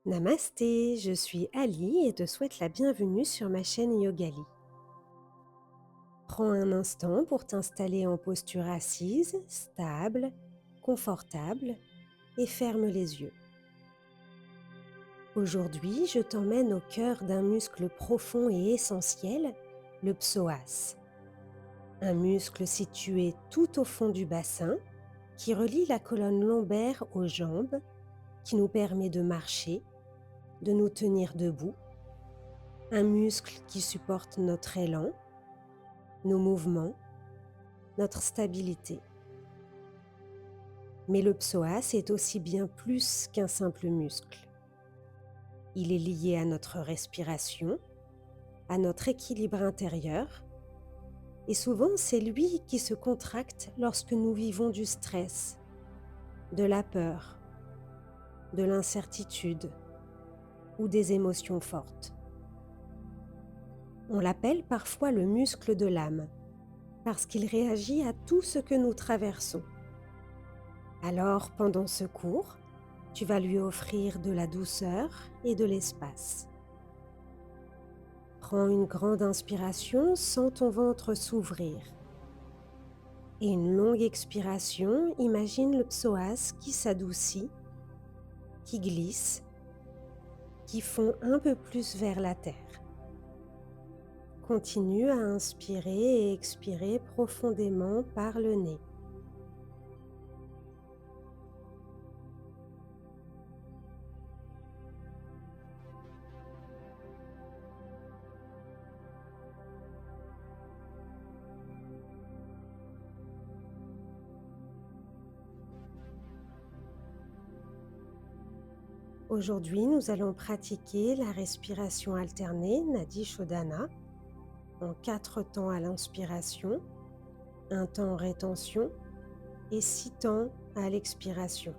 Namasté, je suis Ali et te souhaite la bienvenue sur ma chaîne Yogali. Prends un instant pour t'installer en posture assise, stable, confortable et ferme les yeux. Aujourd'hui, je t'emmène au cœur d'un muscle profond et essentiel, le psoas. Un muscle situé tout au fond du bassin qui relie la colonne lombaire aux jambes, qui nous permet de marcher, de nous tenir debout. Un muscle qui supporte notre élan, nos mouvements, notre stabilité. Mais le psoas est aussi bien plus qu'un simple muscle. Il est lié à notre respiration, à notre équilibre intérieur, et souvent c'est lui qui se contracte lorsque nous vivons du stress, de la peur, de l'incertitude ou des émotions fortes. On l'appelle parfois le muscle de l'âme, parce qu'il réagit à tout ce que nous traversons. Alors, pendant ce cours, tu vas lui offrir de la douceur et de l'espace. Prends une grande inspiration, sens ton ventre s'ouvrir. Et une longue expiration, imagine le psoas qui s'adoucit, qui glisse, qui fond un peu plus vers la terre. Continue à inspirer et expirer profondément par le nez. Aujourd'hui, nous allons pratiquer la respiration alternée Nadi Shodhana en 4 temps à l'inspiration, un temps en rétention et 6 temps à l'expiration.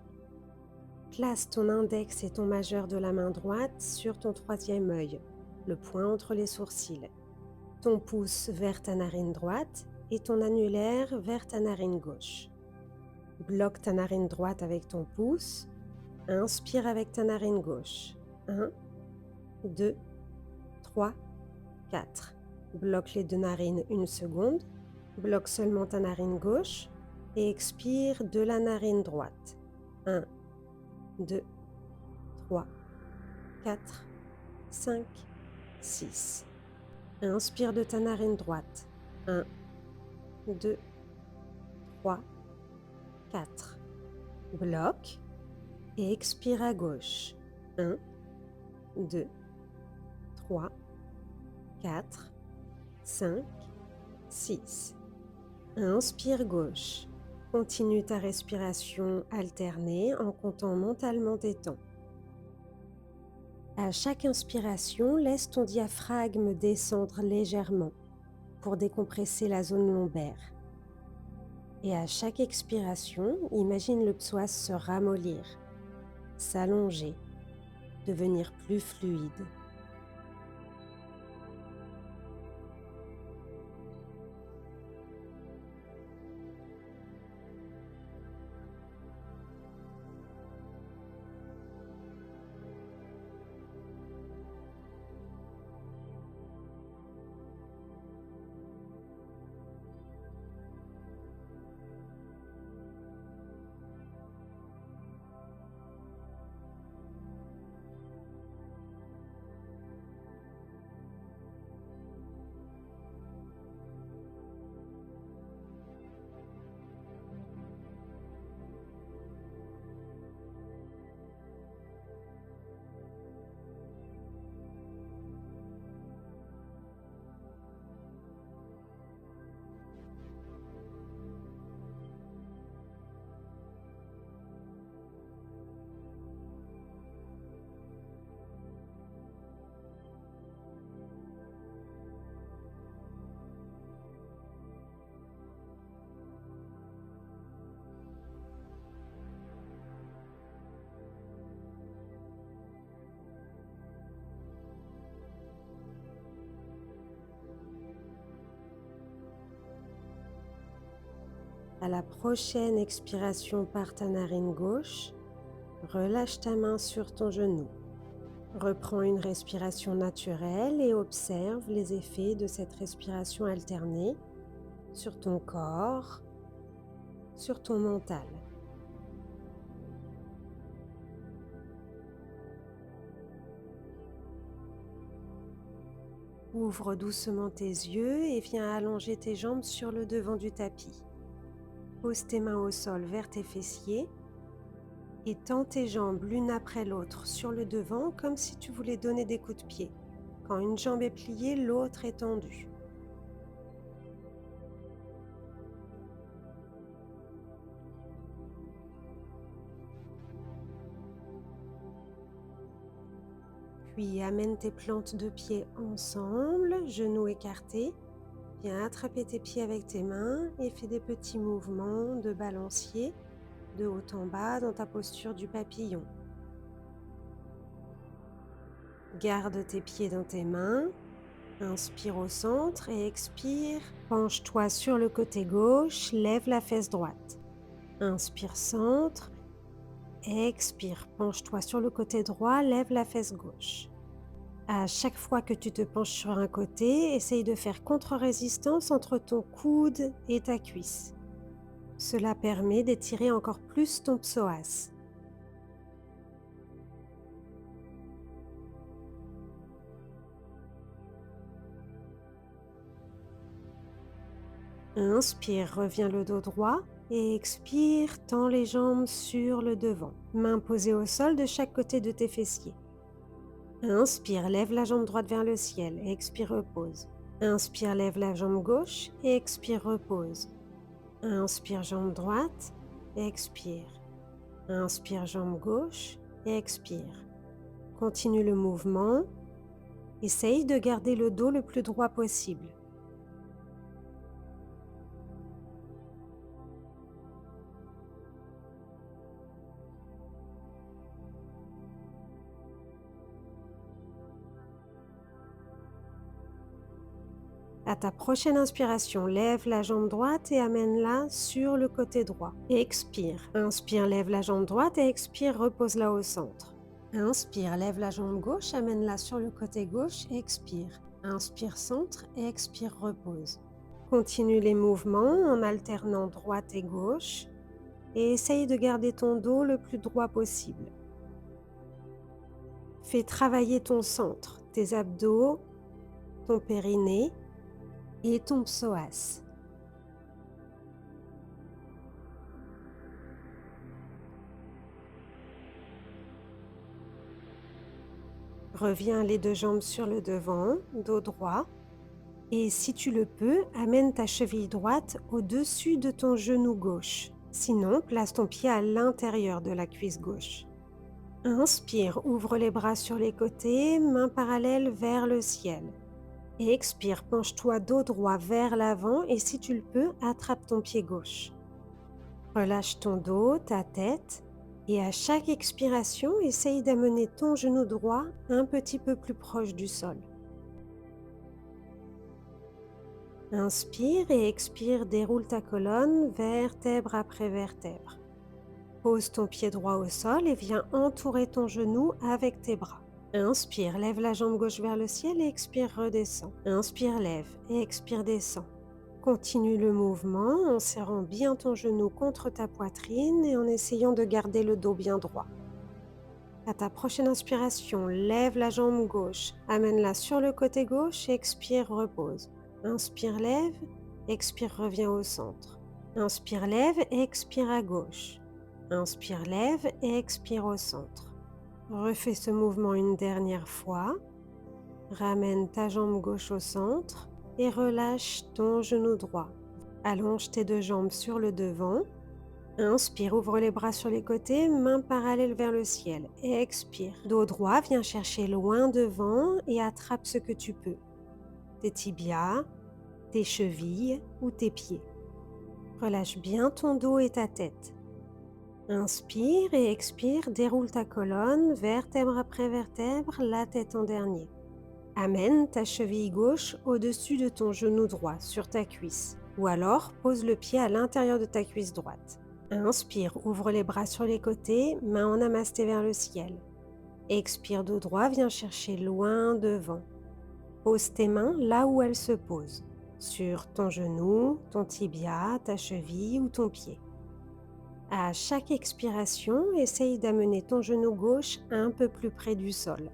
Place ton index et ton majeur de la main droite sur ton troisième œil, le point entre les sourcils, ton pouce vers ta narine droite et ton annulaire vers ta narine gauche. Bloque ta narine droite avec ton pouce, inspire avec ta narine gauche. 1, 2, 3, 4. Bloque les deux narines une seconde, bloque seulement ta narine gauche et expire de la narine droite. 1, 2, 3, 4, 5, 6. Inspire de ta narine droite. 1, 2, 3, 4. Bloque et expire à gauche. 1, 2, 3, 4, 5, 6. Inspire gauche. Continue ta respiration alternée en comptant mentalement tes temps. À chaque inspiration, laisse ton diaphragme descendre légèrement pour décompresser la zone lombaire. Et à chaque expiration, imagine le psoas se ramollir, s'allonger, devenir plus fluide. À la prochaine expiration par ta narine gauche, relâche ta main sur ton genou. Reprends une respiration naturelle et observe les effets de cette respiration alternée sur ton corps, sur ton mental. Ouvre doucement tes yeux et viens allonger tes jambes sur le devant du tapis. Pose tes mains au sol vers tes fessiers et tends tes jambes l'une après l'autre sur le devant comme si tu voulais donner des coups de pied. Quand une jambe est pliée, l'autre est tendue. Puis amène tes plantes de pied ensemble, genoux écartés. Viens attraper tes pieds avec tes mains et fais des petits mouvements de balancier de haut en bas dans ta posture du papillon. Garde tes pieds dans tes mains, inspire au centre et expire. Penche-toi sur le côté gauche, lève la fesse droite. Inspire centre, expire, penche-toi sur le côté droit, lève la fesse gauche. À chaque fois que tu te penches sur un côté, essaye de faire contre-résistance entre ton coude et ta cuisse. Cela permet d'étirer encore plus ton psoas. Inspire, reviens le dos droit et expire, tends les jambes sur le devant. Mains posées au sol de chaque côté de tes fessiers. Inspire, lève la jambe droite vers le ciel et expire, repose. Inspire, lève la jambe gauche et expire, repose. Inspire, jambe droite et expire. Inspire, jambe gauche et expire. Continue le mouvement. Essaye de garder le dos le plus droit possible. À ta prochaine inspiration, lève la jambe droite et amène-la sur le côté droit. Expire. Inspire, lève la jambe droite et expire, repose-la au centre. Inspire, lève la jambe gauche, amène-la sur le côté gauche et expire. Inspire, centre et expire, repose. Continue les mouvements en alternant droite et gauche et essaye de garder ton dos le plus droit possible. Fais travailler ton centre, tes abdos, ton périnée et ton psoas. Reviens les deux jambes sur le devant, dos droit. Et si tu le peux, amène ta cheville droite au-dessus de ton genou gauche. Sinon, place ton pied à l'intérieur de la cuisse gauche. Inspire, ouvre les bras sur les côtés, mains parallèles vers le ciel. Et expire, penche-toi dos droit vers l'avant et si tu le peux, attrape ton pied gauche. Relâche ton dos, ta tête et à chaque expiration, essaye d'amener ton genou droit un petit peu plus proche du sol. Inspire et expire, déroule ta colonne, vertèbre après vertèbre. Pose ton pied droit au sol et viens entourer ton genou avec tes bras. Inspire, lève la jambe gauche vers le ciel et expire, redescends. Inspire, lève et expire, descends. Continue le mouvement en serrant bien ton genou contre ta poitrine et en essayant de garder le dos bien droit. À ta prochaine inspiration, lève la jambe gauche, amène-la sur le côté gauche et expire, repose. Inspire, lève, expire, reviens au centre. Inspire, lève et expire à gauche. Inspire, lève et expire au centre. Refais ce mouvement une dernière fois. Ramène ta jambe gauche au centre et relâche ton genou droit. Allonge tes deux jambes sur le devant. Inspire, ouvre les bras sur les côtés, mains parallèles vers le ciel. Et expire. Dos droit, viens chercher loin devant et attrape ce que tu peux. Tes tibias, tes chevilles ou tes pieds. Relâche bien ton dos et ta tête. Inspire et expire, déroule ta colonne, vertèbre après vertèbre, la tête en dernier. Amène ta cheville gauche au-dessus de ton genou droit sur ta cuisse, ou alors pose le pied à l'intérieur de ta cuisse droite. Inspire, ouvre les bras sur les côtés, mains en namasté vers le ciel. Expire, dos droit, viens chercher loin devant. Pose tes mains là où elles se posent, sur ton genou, ton tibia, ta cheville ou ton pied. À chaque expiration, essaye d'amener ton genou gauche un peu plus près du sol.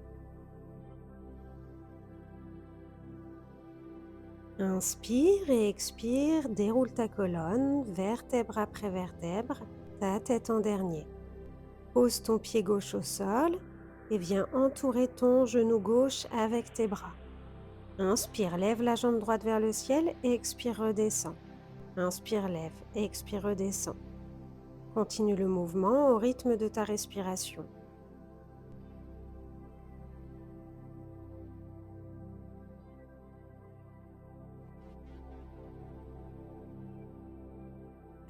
Inspire et expire, déroule ta colonne, vertèbre après vertèbre, ta tête en dernier. Pose ton pied gauche au sol et viens entourer ton genou gauche avec tes bras. Inspire, lève la jambe droite vers le ciel et expire, redescends. Inspire, lève et expire, redescends. Continue le mouvement au rythme de ta respiration.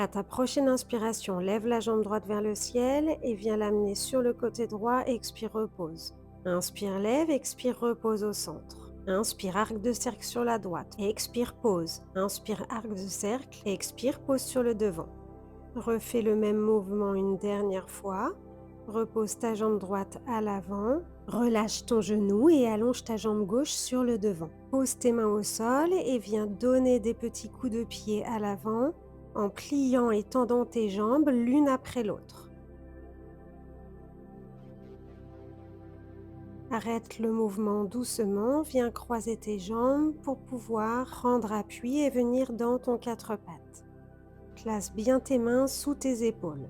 À ta prochaine inspiration, lève la jambe droite vers le ciel et viens l'amener sur le côté droit, expire, repose. Inspire, lève, expire, repose au centre. Inspire, arc de cercle sur la droite, expire, pose. Inspire, arc de cercle, expire, pose sur le devant. Refais le même mouvement une dernière fois. Repose ta jambe droite à l'avant, relâche ton genou et allonge ta jambe gauche sur le devant. Pose tes mains au sol et viens donner des petits coups de pied à l'avant en pliant et tendant tes jambes l'une après l'autre. Arrête le mouvement doucement, viens croiser tes jambes pour pouvoir prendre appui et venir dans ton quatre pattes. Place bien tes mains sous tes épaules.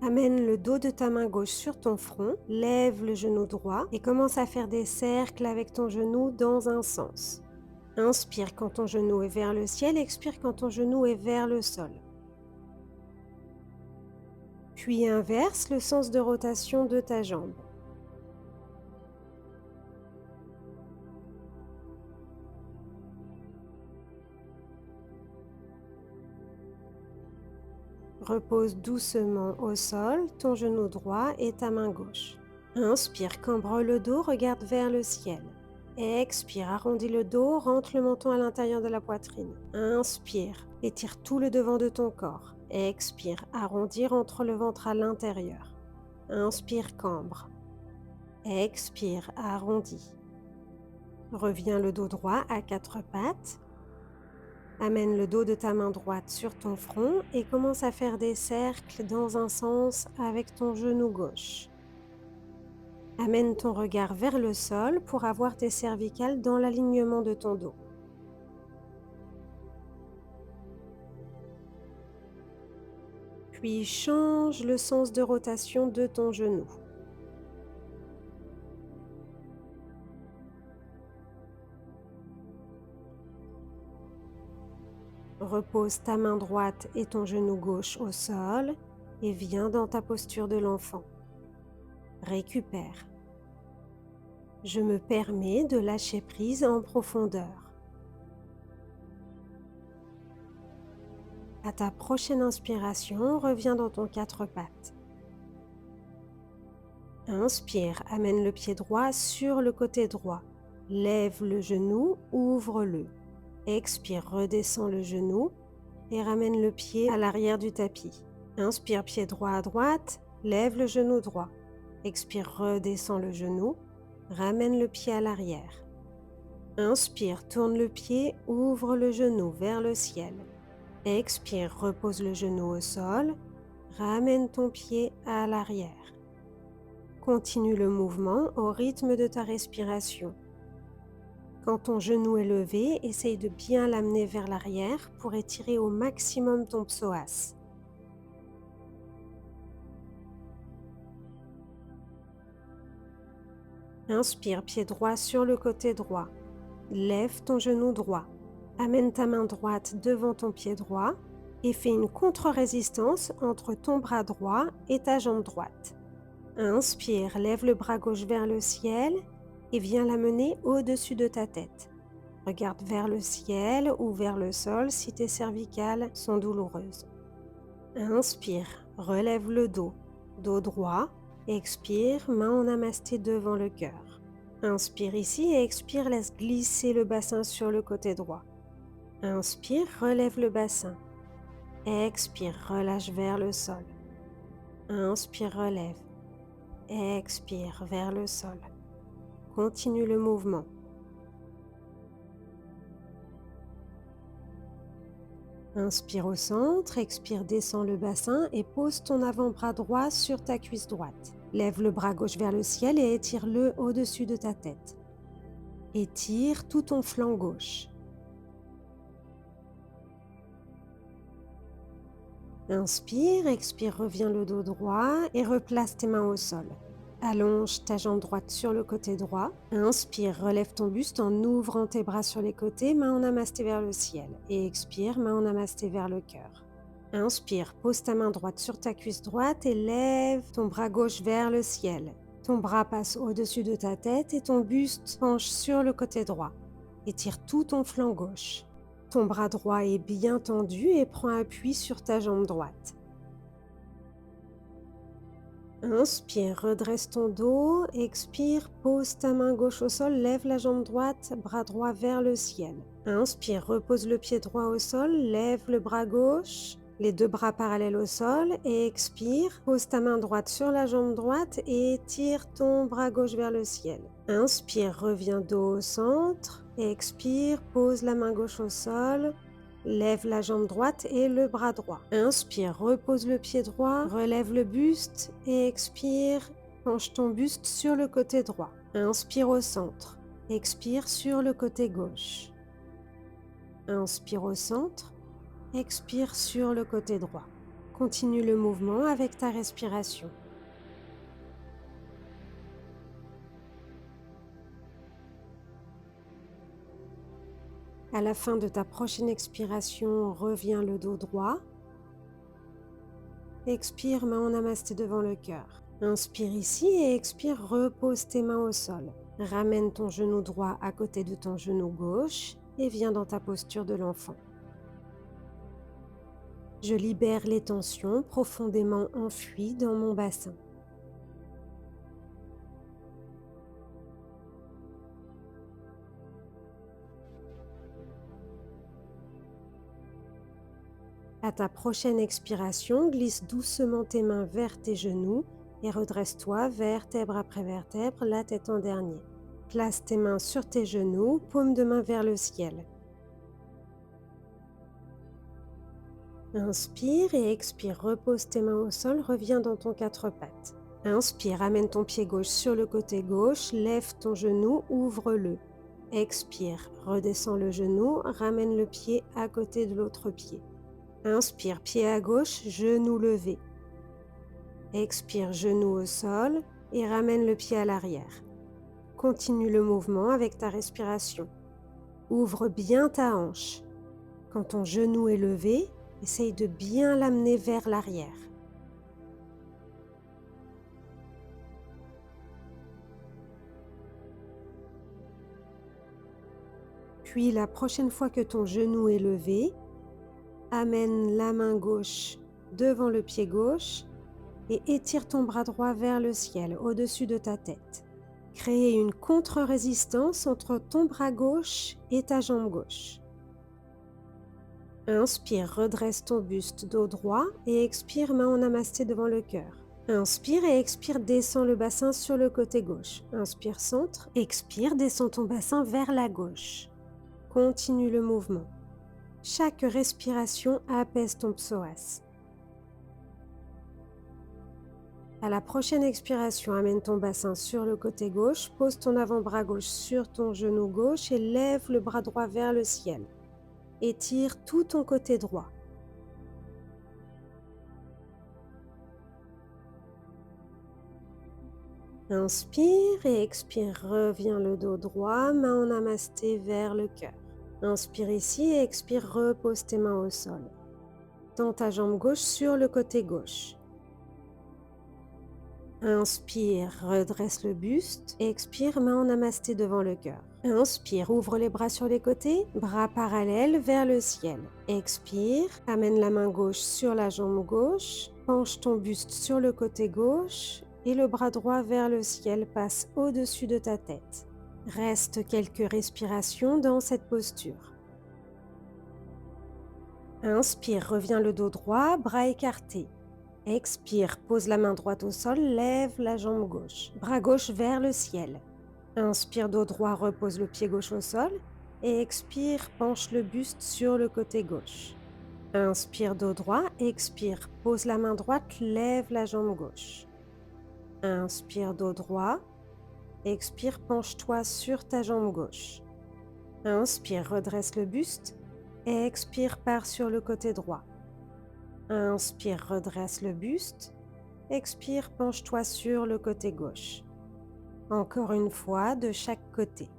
Amène le dos de ta main gauche sur ton front, lève le genou droit et commence à faire des cercles avec ton genou dans un sens. Inspire quand ton genou est vers le ciel, expire quand ton genou est vers le sol. Puis inverse le sens de rotation de ta jambe. Repose doucement au sol, ton genou droit et ta main gauche. Inspire, cambre le dos, regarde vers le ciel. Expire, arrondis le dos, rentre le menton à l'intérieur de la poitrine. Inspire, étire tout le devant de ton corps. Expire, arrondis, rentre le ventre à l'intérieur. Inspire, cambre. Expire, arrondis. Reviens le dos droit à quatre pattes. Amène le dos de ta main droite sur ton front et commence à faire des cercles dans un sens avec ton genou gauche. Amène ton regard vers le sol pour avoir tes cervicales dans l'alignement de ton dos. Puis change le sens de rotation de ton genou. Repose ta main droite et ton genou gauche au sol et viens dans ta posture de l'enfant. Récupère. Je me permets de lâcher prise en profondeur. À ta prochaine inspiration, reviens dans ton quatre pattes. Inspire, amène le pied droit sur le côté droit. Lève le genou, ouvre-le. Expire, redescends le genou et ramène le pied à l'arrière du tapis. Inspire, pied droit à droite, lève le genou droit. Expire, redescends le genou, ramène le pied à l'arrière. Inspire, tourne le pied, ouvre le genou vers le ciel. Expire, repose le genou au sol, ramène ton pied à l'arrière. Continue le mouvement au rythme de ta respiration. Quand ton genou est levé, essaye de bien l'amener vers l'arrière pour étirer au maximum ton psoas. Inspire, pied droit sur le côté droit. Lève ton genou droit. Amène ta main droite devant ton pied droit et fais une contre-résistance entre ton bras droit et ta jambe droite. Inspire, lève le bras gauche vers le ciel et viens l'amener au-dessus de ta tête. Regarde vers le ciel ou vers le sol si tes cervicales sont douloureuses. Inspire, relève le dos, dos droit. Expire, main en namasté devant le cœur. Inspire ici et expire, laisse glisser le bassin sur le côté droit. Inspire, relève le bassin. Expire, relâche vers le sol. Inspire, relève. Expire vers le sol. Continue le mouvement. Inspire au centre, expire, descends le bassin et pose ton avant-bras droit sur ta cuisse droite. Lève le bras gauche vers le ciel et étire-le au-dessus de ta tête. Étire tout ton flanc gauche. Inspire, expire, reviens le dos droit et replace tes mains au sol. Allonge ta jambe droite sur le côté droit. Inspire, relève ton buste en ouvrant tes bras sur les côtés, main en namasté vers le ciel. Et expire, main en namasté vers le cœur. Inspire, pose ta main droite sur ta cuisse droite et lève ton bras gauche vers le ciel. Ton bras passe au-dessus de ta tête et ton buste penche sur le côté droit. Étire tout ton flanc gauche. Ton bras droit est bien tendu et prend appui sur ta jambe droite. Inspire, redresse ton dos. Expire, pose ta main gauche au sol, lève la jambe droite, bras droit vers le ciel. Inspire, repose le pied droit au sol, lève le bras gauche, les deux bras parallèles au sol et expire, pose ta main droite sur la jambe droite et tire ton bras gauche vers le ciel. Inspire, reviens dos au centre, expire, pose la main gauche au sol. Lève la jambe droite et le bras droit. Inspire, repose le pied droit, relève le buste et expire, penche ton buste sur le côté droit. Inspire au centre, expire sur le côté gauche. Inspire au centre, expire sur le côté droit. Continue le mouvement avec ta respiration. À la fin de ta prochaine expiration, reviens le dos droit. Expire, main en namasté devant le cœur. Inspire ici et expire, repose tes mains au sol. Ramène ton genou droit à côté de ton genou gauche et viens dans ta posture de l'enfant. Je libère les tensions profondément enfuies dans mon bassin. À ta prochaine expiration, glisse doucement tes mains vers tes genoux et redresse-toi vertèbre après vertèbre, la tête en dernier. Place tes mains sur tes genoux, paume de main vers le ciel. Inspire et expire, repose tes mains au sol, reviens dans ton quatre pattes. Inspire, amène ton pied gauche sur le côté gauche, lève ton genou, ouvre-le. Expire, redescends le genou, ramène le pied à côté de l'autre pied. Inspire, pied à gauche, genou levé. Expire, genou au sol et ramène le pied à l'arrière. Continue le mouvement avec ta respiration. Ouvre bien ta hanche. Quand ton genou est levé, essaye de bien l'amener vers l'arrière. Puis la prochaine fois que ton genou est levé, amène la main gauche devant le pied gauche et étire ton bras droit vers le ciel, au-dessus de ta tête. Crée une contre-résistance entre ton bras gauche et ta jambe gauche. Inspire, redresse ton buste dos droit et expire, main en namasté devant le cœur. Inspire et expire, descends le bassin sur le côté gauche. Inspire, centre, expire, descends ton bassin vers la gauche. Continue le mouvement. Chaque respiration apaise ton psoas. À la prochaine expiration, amène ton bassin sur le côté gauche, pose ton avant-bras gauche sur ton genou gauche et lève le bras droit vers le ciel. Étire tout ton côté droit. Inspire et expire, reviens le dos droit, main en namasté vers le cœur. Inspire ici et expire, repose tes mains au sol. Tends ta jambe gauche sur le côté gauche. Inspire, redresse le buste. Expire, main en namasté devant le cœur. Inspire, ouvre les bras sur les côtés, bras parallèles vers le ciel. Expire, amène la main gauche sur la jambe gauche, penche ton buste sur le côté gauche et le bras droit vers le ciel passe au-dessus de ta tête. Reste quelques respirations dans cette posture. Inspire, reviens le dos droit, bras écartés. Expire, pose la main droite au sol, lève la jambe gauche. Bras gauche vers le ciel. Inspire, dos droit, repose le pied gauche au sol. Et expire, penche le buste sur le côté gauche. Inspire, dos droit, expire, pose la main droite, lève la jambe gauche. Inspire, dos droit, expire, penche-toi sur ta jambe gauche. Inspire, redresse le buste. Expire, pars sur le côté droit. Inspire, redresse le buste. Expire, penche-toi sur le côté gauche. Encore une fois, de chaque côté.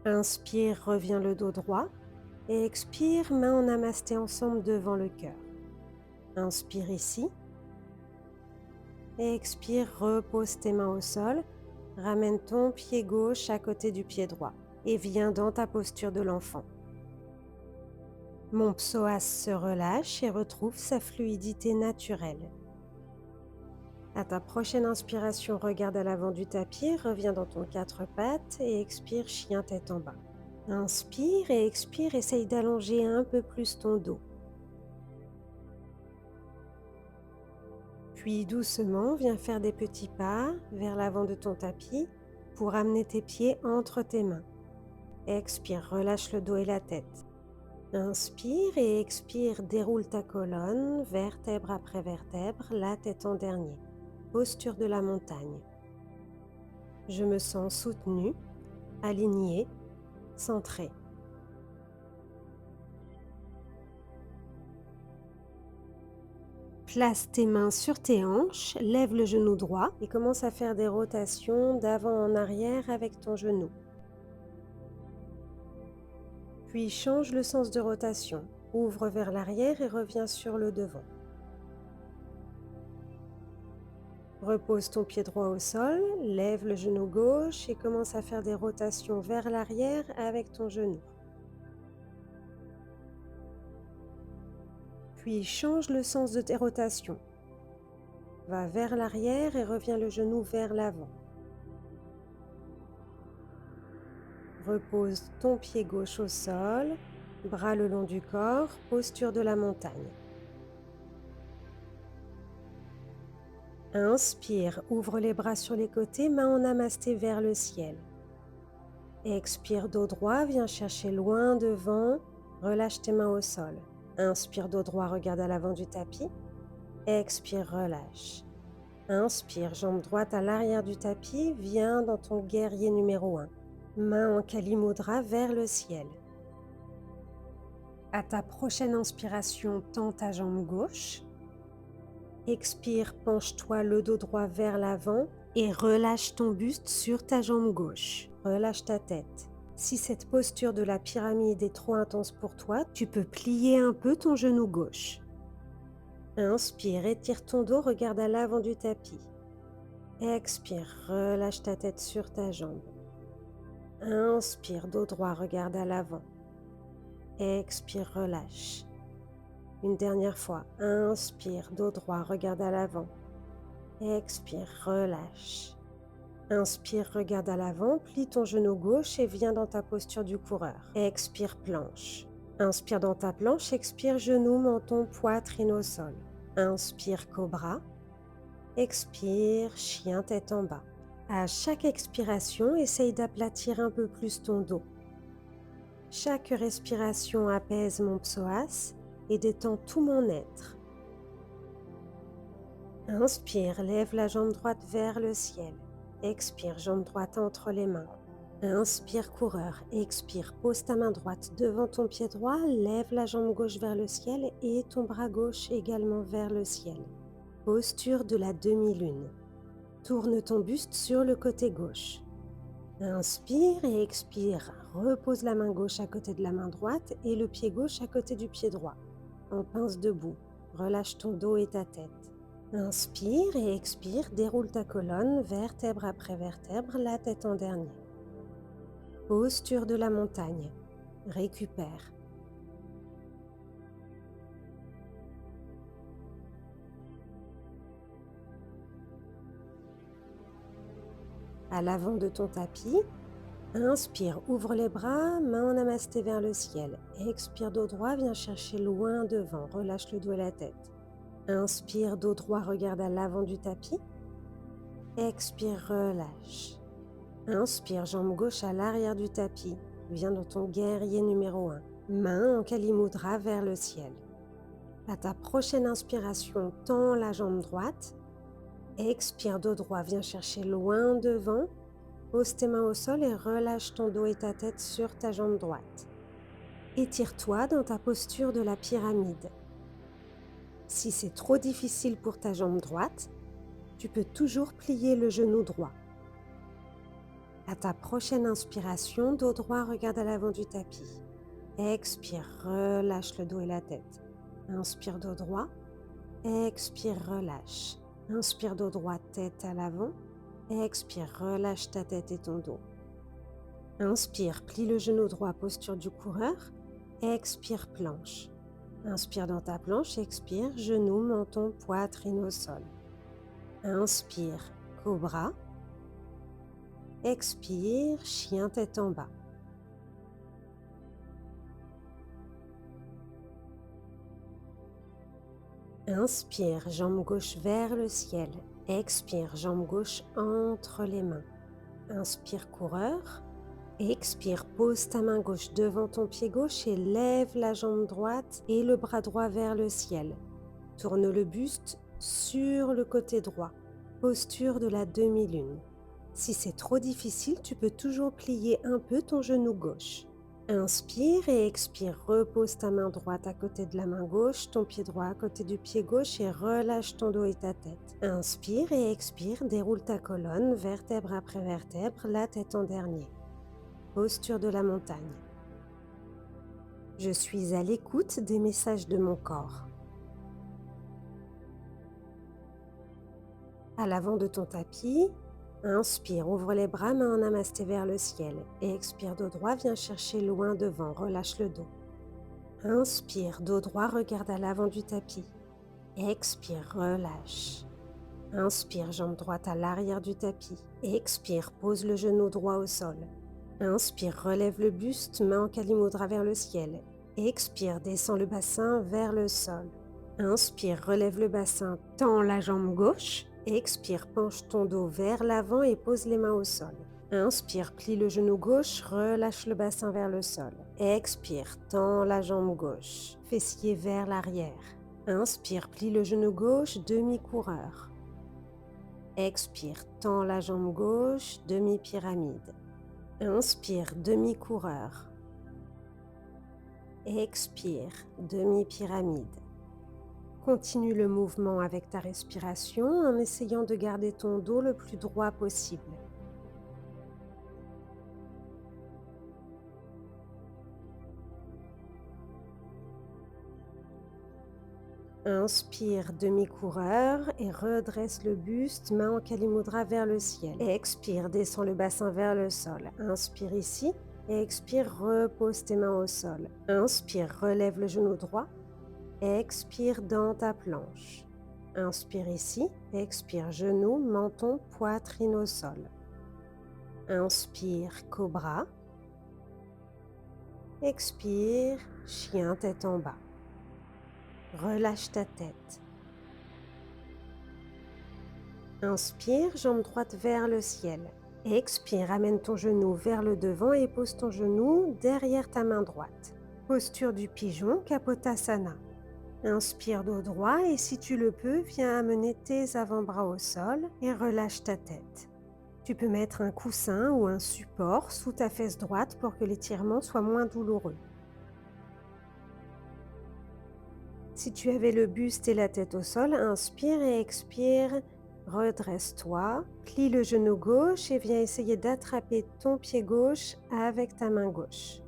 Inspire, reviens le dos droit. Et expire, main en namasté ensemble devant le cœur. Inspire ici. Et expire, repose tes mains au sol. Ramène ton pied gauche à côté du pied droit. Et viens dans ta posture de l'enfant. Mon psoas se relâche et retrouve sa fluidité naturelle. À ta prochaine inspiration, regarde à l'avant du tapis, reviens dans ton quatre pattes et expire, chien tête en bas. Inspire et expire, essaye d'allonger un peu plus ton dos. Puis doucement, viens faire des petits pas vers l'avant de ton tapis pour amener tes pieds entre tes mains. Expire, relâche le dos et la tête. Inspire et expire, déroule ta colonne, vertèbre après vertèbre, la tête en dernier. Posture de la montagne. Je me sens soutenue, alignée, centrée. Place tes mains sur tes hanches, lève le genou droit et commence à faire des rotations d'avant en arrière avec ton genou. Puis change le sens de rotation. Ouvre vers l'arrière et reviens sur le devant. Repose ton pied droit au sol, lève le genou gauche et commence à faire des rotations vers l'arrière avec ton genou. Puis change le sens de tes rotations. Va vers l'arrière et reviens le genou vers l'avant. Repose ton pied gauche au sol, bras le long du corps, posture de la montagne. Inspire, ouvre les bras sur les côtés, main en namasté vers le ciel. Expire, dos droit, viens chercher loin devant, relâche tes mains au sol. Inspire, dos droit, regarde à l'avant du tapis. Expire, relâche. Inspire, jambe droite à l'arrière du tapis, viens dans ton guerrier numéro 1. Main en Kali Mudra vers le ciel. À ta prochaine inspiration, tends ta jambe gauche. Expire, penche-toi le dos droit vers l'avant et relâche ton buste sur ta jambe gauche. Relâche ta tête. Si cette posture de la pyramide est trop intense pour toi, tu peux plier un peu ton genou gauche. Inspire, étire ton dos, regarde à l'avant du tapis. Expire, relâche ta tête sur ta jambe. Inspire, dos droit, regarde à l'avant. Expire, relâche. Une dernière fois, inspire, dos droit, regarde à l'avant. Expire, relâche. Inspire, regarde à l'avant, plie ton genou gauche et viens dans ta posture du coureur. Expire, planche. Inspire dans ta planche, expire, genou, menton, poitrine au sol. Inspire, cobra. Expire, chien tête en bas. À chaque expiration, essaye d'aplatir un peu plus ton dos. Chaque respiration apaise mon psoas et détend tout mon être. Inspire, lève la jambe droite vers le ciel. Expire, jambe droite entre les mains. Inspire, coureur. Expire, pose ta main droite devant ton pied droit, lève la jambe gauche vers le ciel et ton bras gauche également vers le ciel. Posture de la demi-lune. Tourne ton buste sur le côté gauche. Inspire et expire. Repose la main gauche à côté de la main droite et le pied gauche à côté du pied droit. En pince debout. Relâche ton dos et ta tête. Inspire et expire. Déroule ta colonne, vertèbre après vertèbre, la tête en dernier. Posture de la montagne. Récupère. À l'avant de ton tapis, Inspire, ouvre les bras, main en namasté vers le ciel. Expire, dos droit, viens chercher loin devant. Relâche le dos et la tête. Inspire, dos droit, regarde à l'avant du tapis. Expire, relâche. Inspire, jambe gauche à l'arrière du tapis. Viens dans ton guerrier numéro 1. Main en Kali Mudra vers le ciel. À ta prochaine inspiration, tends la jambe droite. Expire, dos droit, viens chercher loin devant. Pose tes mains au sol et relâche ton dos et ta tête sur ta jambe droite. Étire-toi dans ta posture de la pyramide. Si c'est trop difficile pour ta jambe droite, tu peux toujours plier le genou droit. À ta prochaine inspiration, dos droit, regarde à l'avant du tapis. Expire, relâche le dos et la tête. Inspire, dos droit. Expire, relâche. Inspire, dos droit, tête à l'avant. Expire, relâche ta tête et ton dos. Inspire, plie le genou droit, posture du coureur. Expire, planche. Inspire dans ta planche, expire, genou, menton, poitrine au sol. Inspire, cobra. Expire, chien tête en bas. Inspire, jambe gauche vers le ciel. Expire, jambe gauche entre les mains. Inspire, coureur. Expire, pose ta main gauche devant ton pied gauche et lève la jambe droite et le bras droit vers le ciel. Tourne le buste sur le côté droit. Posture de la demi-lune. Si c'est trop difficile, tu peux toujours plier un peu ton genou gauche. Inspire et expire, repose ta main droite à côté de la main gauche, ton pied droit à côté du pied gauche et relâche ton dos et ta tête. Inspire et expire, déroule ta colonne, vertèbre après vertèbre, la tête en dernier. Posture de la montagne. Je suis à l'écoute des messages de mon corps. À l'avant de ton tapis, inspire, ouvre les bras, main en namasté vers le ciel. Et expire, dos droit, viens chercher loin devant, relâche le dos. Inspire, dos droit, regarde à l'avant du tapis. Expire, relâche. Inspire, jambe droite à l'arrière du tapis. Expire, pose le genou droit au sol. Inspire, relève le buste, main en Kali Mudra vers le ciel. Expire, descends le bassin vers le sol. Inspire, relève le bassin, tends la jambe gauche. Expire, penche ton dos vers l'avant et pose les mains au sol. Inspire, plie le genou gauche, relâche le bassin vers le sol. Expire, tends la jambe gauche, fessier vers l'arrière. Inspire, plie le genou gauche, demi-coureur. Expire, tends la jambe gauche, demi-pyramide. Inspire, demi-coureur. Expire, demi-pyramide. Continue le mouvement avec ta respiration en essayant de garder ton dos le plus droit possible. Inspire, demi-coureur et redresse le buste, main en Kali Mudra vers le ciel. Expire, descends le bassin vers le sol. Inspire ici. Expire, repose tes mains au sol. Inspire, relève le genou droit. Expire dans ta planche. Inspire ici. Expire, genou, menton, poitrine au sol. Inspire, cobra. Expire, chien tête en bas. Relâche ta tête. Inspire, jambe droite vers le ciel. Expire, amène ton genou vers le devant et pose ton genou derrière ta main droite. Posture du pigeon, Kapotasana. Inspire, dos droit et si tu le peux, viens amener tes avant-bras au sol et relâche ta tête. Tu peux mettre un coussin ou un support sous ta fesse droite pour que l'étirement soit moins douloureux. Si tu avais le buste et la tête au sol, inspire et expire. Redresse-toi, plie le genou gauche et viens essayer d'attraper ton pied gauche avec ta main gauche.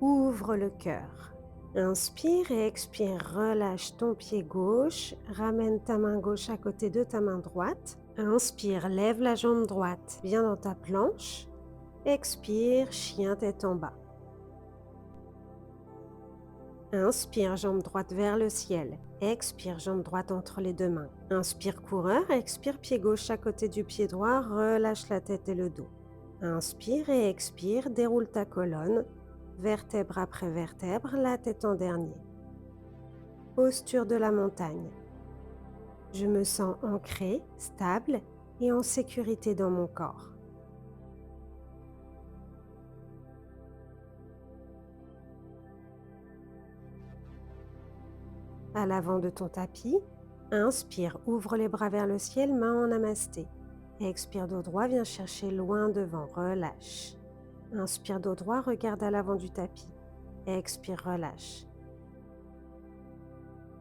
Ouvre le cœur. Inspire et expire, relâche ton pied gauche, ramène ta main gauche à côté de ta main droite. Inspire, lève la jambe droite, viens dans ta planche. Expire, chien tête en bas. Inspire, jambe droite vers le ciel. Expire, jambe droite entre les deux mains. Inspire, coureur. Expire, pied gauche à côté du pied droit. Relâche la tête et le dos. Inspire et expire, déroule ta colonne, vertèbre après vertèbre, la tête en dernier. Posture de la montagne. Je me sens ancrée, stable et en sécurité dans mon corps. À l'avant de ton tapis, inspire, ouvre les bras vers le ciel, main en namasté. Expire dos droit, viens chercher loin devant, relâche. Inspire dos droit, regarde à l'avant du tapis. Expire, relâche.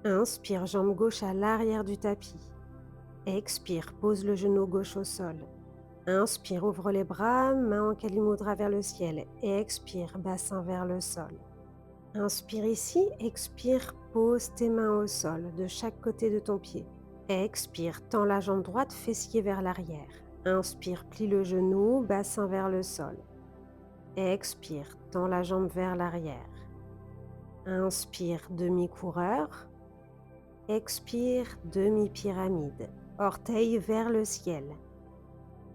Inspire, jambe gauche à l'arrière du tapis. Expire, pose le genou gauche au sol. Inspire, ouvre les bras, main en Kali Mudra vers le ciel. Expire, bassin vers le sol. Inspire ici, expire, pose tes mains au sol, de chaque côté de ton pied. Expire, tends la jambe droite, fessier vers l'arrière. Inspire, plie le genou, bassin vers le sol. Expire, tends la jambe vers l'arrière. Inspire, demi-coureur. Expire, demi-pyramide. Orteils vers le ciel.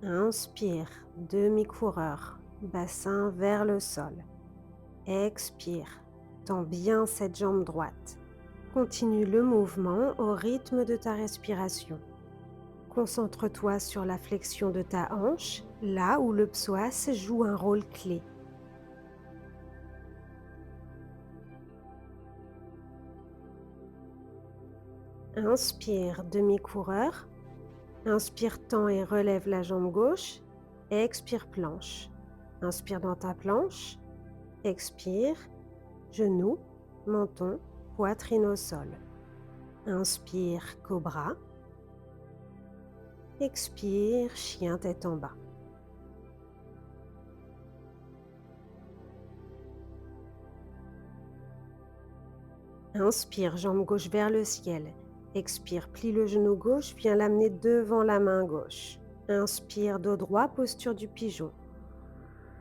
Inspire, demi-coureur, bassin vers le sol. Expire, tends bien cette jambe droite. Continue le mouvement au rythme de ta respiration. Concentre-toi sur la flexion de ta hanche, là où le psoas joue un rôle clé. Inspire, demi-coureur. Inspire, tends et relève la jambe gauche. Expire, planche. Inspire dans ta planche. Expire, genou, menton, poitrine au sol. Inspire, cobra. Expire, chien tête en bas. Inspire, jambe gauche vers le ciel. Expire, plie le genou gauche, viens l'amener devant la main gauche. Inspire, dos droit, posture du pigeon.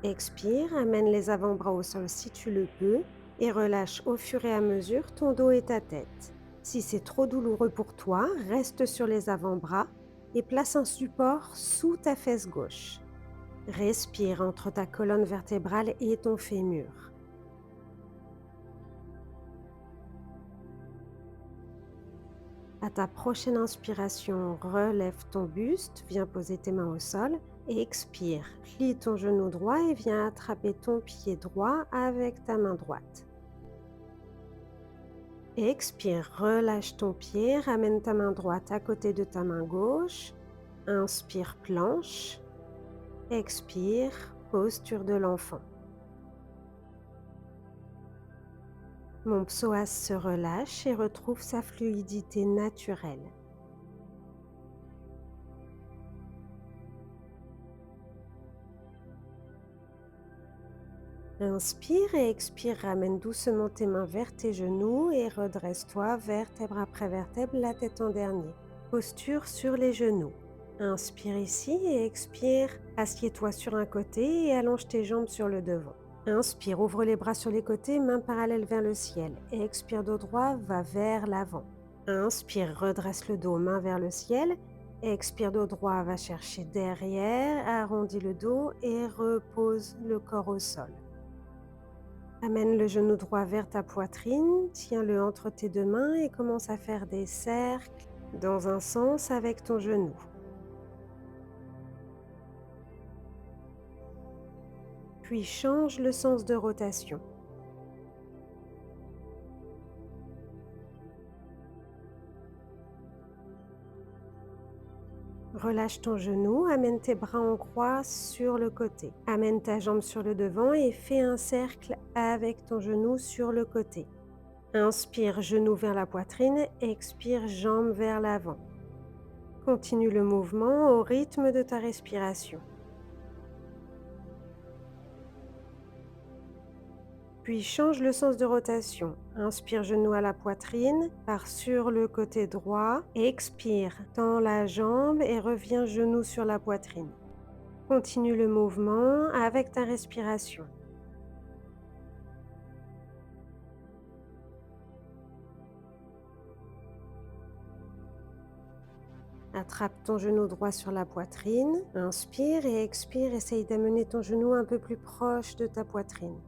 Expire, amène les avant-bras au sol si tu le peux et relâche au fur et à mesure ton dos et ta tête. Si c'est trop douloureux pour toi, reste sur les avant-bras et place un support sous ta fesse gauche. Respire entre ta colonne vertébrale et ton fémur. À ta prochaine inspiration, relève ton buste, viens poser tes mains au sol et expire. Plie ton genou droit et viens attraper ton pied droit avec ta main droite. Expire, relâche ton pied, ramène ta main droite à côté de ta main gauche. Inspire, planche. Expire, posture de l'enfant. Mon psoas se relâche et retrouve sa fluidité naturelle. Inspire et expire, ramène doucement tes mains vers tes genoux et redresse-toi vertèbre après vertèbre, la tête en dernier. Posture sur les genoux. Inspire ici et expire, assieds-toi sur un côté et allonge tes jambes sur le devant. Inspire, ouvre les bras sur les côtés, mains parallèles vers le ciel. Et expire, dos droit, va vers l'avant. Inspire, redresse le dos, main vers le ciel. Expire, dos droit, va chercher derrière, arrondis le dos et repose le corps au sol. Amène le genou droit vers ta poitrine, tiens-le entre tes deux mains et commence à faire des cercles dans un sens avec ton genou. Puis change le sens de rotation. Relâche ton genou, amène tes bras en croix sur le côté. Amène ta jambe sur le devant et fais un cercle avec ton genou sur le côté. Inspire, genou vers la poitrine, expire, jambe vers l'avant. Continue le mouvement au rythme de ta respiration. Puis change le sens de rotation. Inspire, genou à la poitrine, pars sur le côté droit. Expire, tends la jambe et reviens genou sur la poitrine. Continue le mouvement avec ta respiration. Attrape ton genou droit sur la poitrine, inspire et expire, essaye d'amener ton genou un peu plus proche de ta poitrine.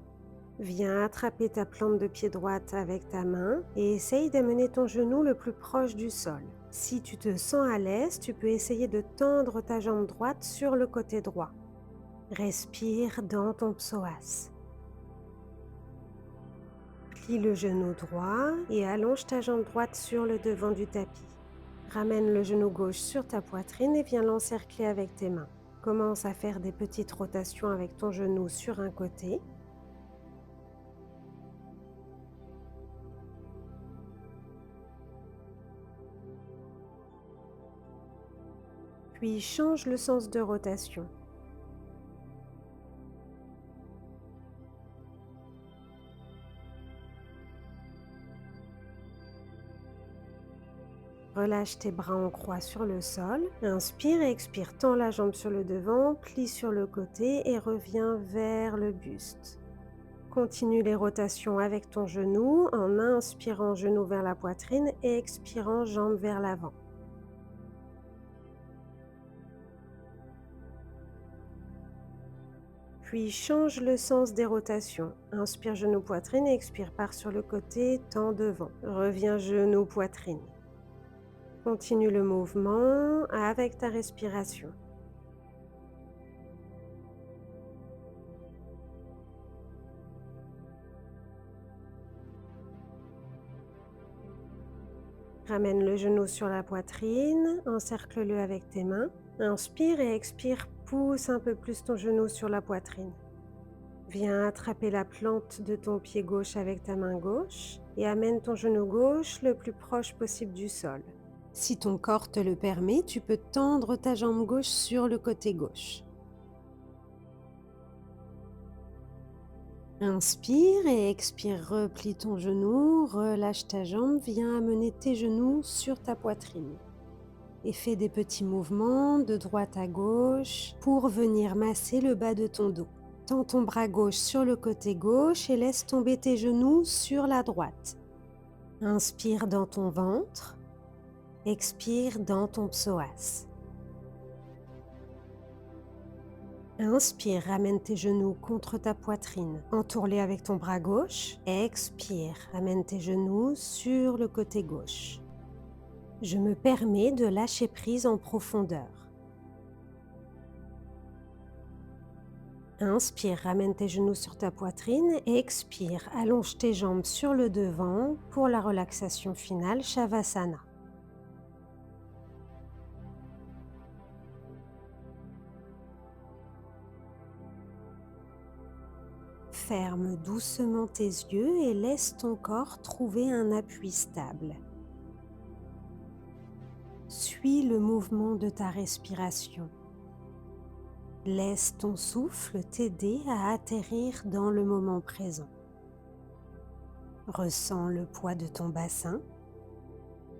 Viens attraper ta plante de pied droite avec ta main et essaye d'amener ton genou le plus proche du sol. Si tu te sens à l'aise, tu peux essayer de tendre ta jambe droite sur le côté droit. Respire dans ton psoas. Plie le genou droit et allonge ta jambe droite sur le devant du tapis. Ramène le genou gauche sur ta poitrine et viens l'encercler avec tes mains. Commence à faire des petites rotations avec ton genou sur un côté. Puis change le sens de rotation. Relâche tes bras en croix sur le sol. Inspire et expire. Tends la jambe sur le devant, plie sur le côté et reviens vers le buste. Continue les rotations avec ton genou en inspirant genou vers la poitrine et expirant jambe vers l'avant. Puis change le sens des rotations. Inspire genou poitrine et expire part sur le côté, tends devant. Reviens genou poitrine. Continue le mouvement avec ta respiration. Ramène le genou sur la poitrine, encercle-le avec tes mains. Inspire et expire, pousse un peu plus ton genou sur la poitrine. Viens attraper la plante de ton pied gauche avec ta main gauche et amène ton genou gauche le plus proche possible du sol. Si ton corps te le permet, tu peux tendre ta jambe gauche sur le côté gauche. Inspire et expire, replie ton genou, relâche ta jambe, viens amener tes genoux sur ta poitrine. Et fais des petits mouvements de droite à gauche pour venir masser le bas de ton dos. Tends ton bras gauche sur le côté gauche et laisse tomber tes genoux sur la droite. Inspire dans ton ventre, expire dans ton psoas. Inspire, ramène tes genoux contre ta poitrine, entoure-les avec ton bras gauche. Expire, ramène tes genoux sur le côté gauche. Je me permets de lâcher prise en profondeur. Inspire, ramène tes genoux sur ta poitrine et expire, allonge tes jambes sur le devant pour la relaxation finale, Shavasana. Ferme doucement tes yeux et laisse ton corps trouver un appui stable. Suis le mouvement de ta respiration. Laisse ton souffle t'aider à atterrir dans le moment présent. Ressens le poids de ton bassin,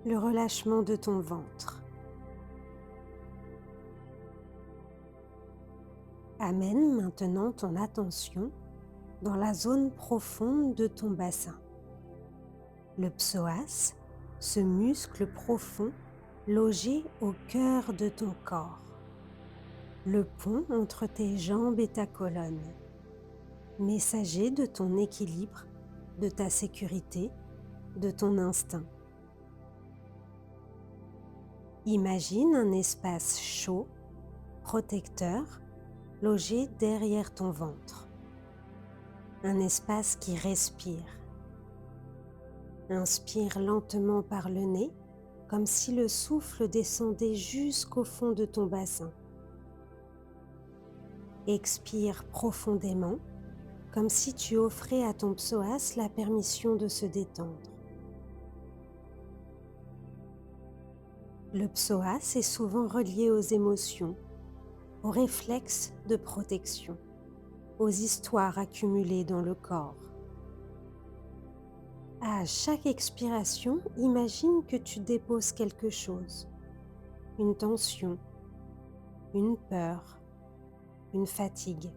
le relâchement de ton ventre. Amène maintenant ton attention dans la zone profonde de ton bassin. Le psoas, ce muscle profond logé au cœur de ton corps. Le pont entre tes jambes et ta colonne. Messager de ton équilibre, de ta sécurité, de ton instinct. Imagine un espace chaud, protecteur, logé derrière ton ventre. Un espace qui respire. Inspire lentement par le nez, comme si le souffle descendait jusqu'au fond de ton bassin. Expire profondément, comme si tu offrais à ton psoas la permission de se détendre. Le psoas est souvent relié aux émotions, aux réflexes de protection, aux histoires accumulées dans le corps. À chaque expiration, imagine que tu déposes quelque chose, une tension, une peur, une fatigue.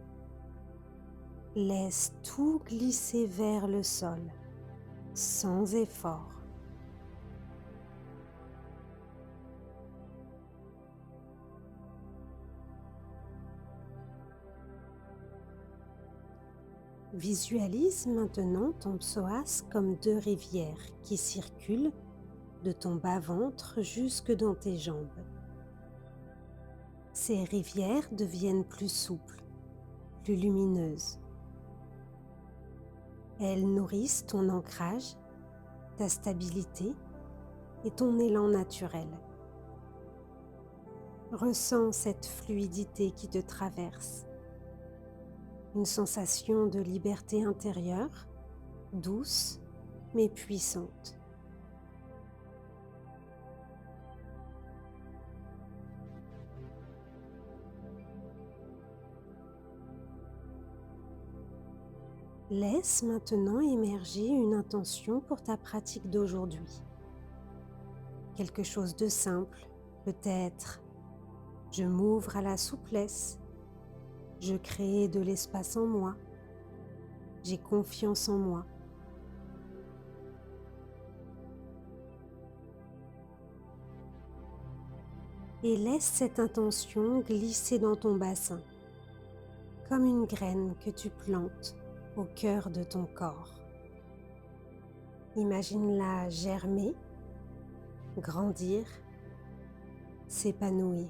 Laisse tout glisser vers le sol, sans effort. Visualise maintenant ton psoas comme deux rivières qui circulent de ton bas-ventre jusque dans tes jambes. Ces rivières deviennent plus souples, plus lumineuses. Elles nourrissent ton ancrage, ta stabilité et ton élan naturel. Ressens cette fluidité qui te traverse. Une sensation de liberté intérieure, douce mais puissante. Laisse maintenant émerger une intention pour ta pratique d'aujourd'hui. Quelque chose de simple, peut-être je m'ouvre à la souplesse, je crée de l'espace en moi, j'ai confiance en moi. Et laisse cette intention glisser dans ton bassin, comme une graine que tu plantes au cœur de ton corps. Imagine-la germer, grandir, s'épanouir.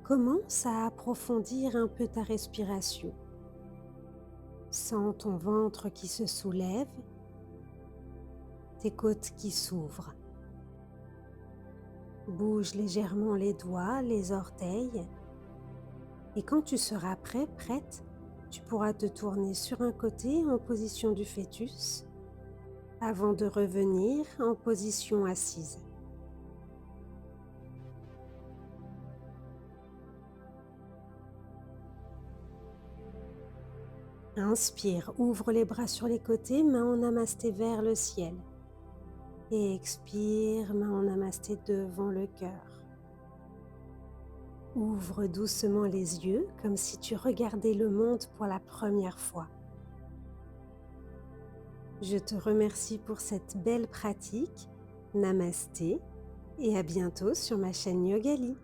Commence à approfondir un peu ta respiration. Sens ton ventre qui se soulève, tes côtes qui s'ouvrent. Bouge légèrement les doigts, les orteils. Et quand tu seras prêt, prête, tu pourras te tourner sur un côté en position du fœtus avant de revenir en position assise. Inspire, ouvre les bras sur les côtés, main en namasté vers le ciel. Et expire, main en namasté devant le cœur. Ouvre doucement les yeux comme si tu regardais le monde pour la première fois. Je te remercie pour cette belle pratique. Namasté et à bientôt sur ma chaîne Yogali.